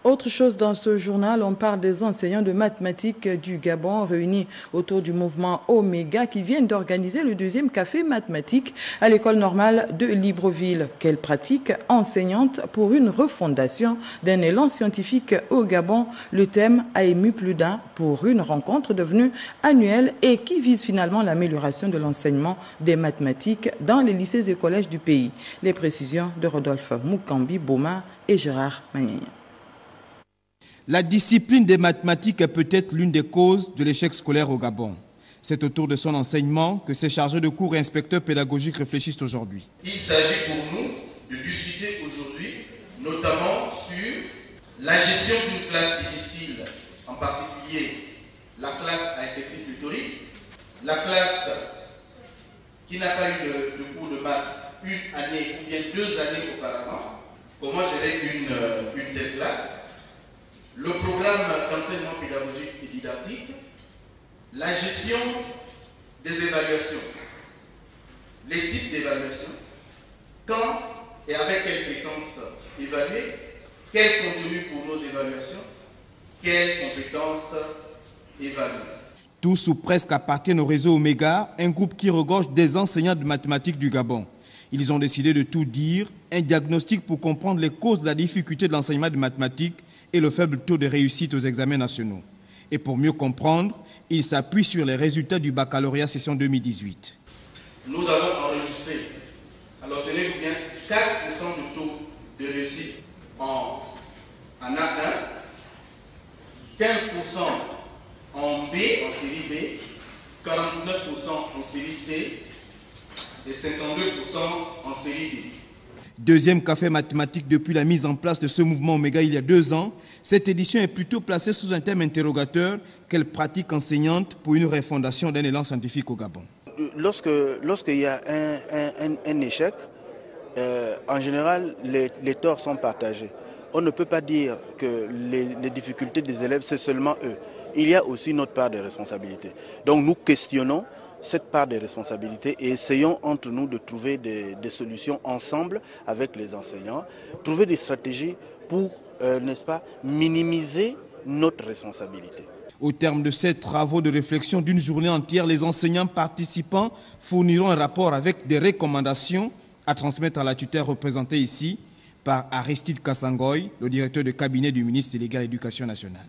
Autre chose dans ce journal, on parle des enseignants de mathématiques du Gabon réunis autour du mouvement Omega qui viennent d'organiser le deuxième café mathématique à l'école normale de Libreville. Quelle pratique enseignante pour une refondation d'un élan scientifique au Gabon? Le thème a ému plus d'un pour une rencontre devenue annuelle et qui vise finalement l'amélioration de l'enseignement des mathématiques dans les lycées et collèges du pays. Les précisions de Rodolphe Mukambi Boma et Gérard Magnagna. La discipline des mathématiques est peut-être l'une des causes de l'échec scolaire au Gabon. C'est autour de son enseignement que ces chargés de cours et inspecteurs pédagogiques réfléchissent aujourd'hui. Il s'agit pour nous de discuter aujourd'hui notamment sur la gestion d'une classe difficile, en particulier la classe à effectif pléthorique, la classe qui n'a pas eu de cours de maths une année ou bien 2 années auparavant, comment gérer une telle classe, le programme d'enseignement pédagogique et didactique, la gestion des évaluations, les types d'évaluation, quand et avec quelle fréquence évaluer, quel contenu pour nos évaluations, quelles compétences évaluer. Tous ou presque appartiennent au réseau Omega, un groupe qui regorge des enseignants de mathématiques du Gabon. Ils ont décidé de tout dire, un diagnostic pour comprendre les causes de la difficulté de l'enseignement de mathématiques et le faible taux de réussite aux examens nationaux. Et pour mieux comprendre, ils s'appuient sur les résultats du baccalauréat session 2018. Nous avons enregistré, alors tenez-vous bien, 4% de taux de réussite en A1, 15% en B, en série B, 49% en série C et 52% en série D. Deuxième café mathématique depuis la mise en place de ce mouvement Omega il y a 2 ans. Cette édition est plutôt placée sous un thème interrogateur. Quelle pratique enseignante pour une refondation d'un élan scientifique au Gabon? Lorsqu'il y a un échec, en général, les torts sont partagés. On ne peut pas dire que les difficultés des élèves, c'est seulement eux. Il y a aussi notre part de responsabilité. Donc nous questionnons cette part de responsabilité et essayons entre nous de trouver des solutions ensemble avec les enseignants, trouver des stratégies pour, n'est-ce pas, minimiser notre responsabilité. Au terme de ces travaux de réflexion d'une journée entière, les enseignants participants fourniront un rapport avec des recommandations à transmettre à la tutelle représentée ici par Aristide Kassangoy, le directeur de cabinet du ministre délégué à l'Éducation nationale.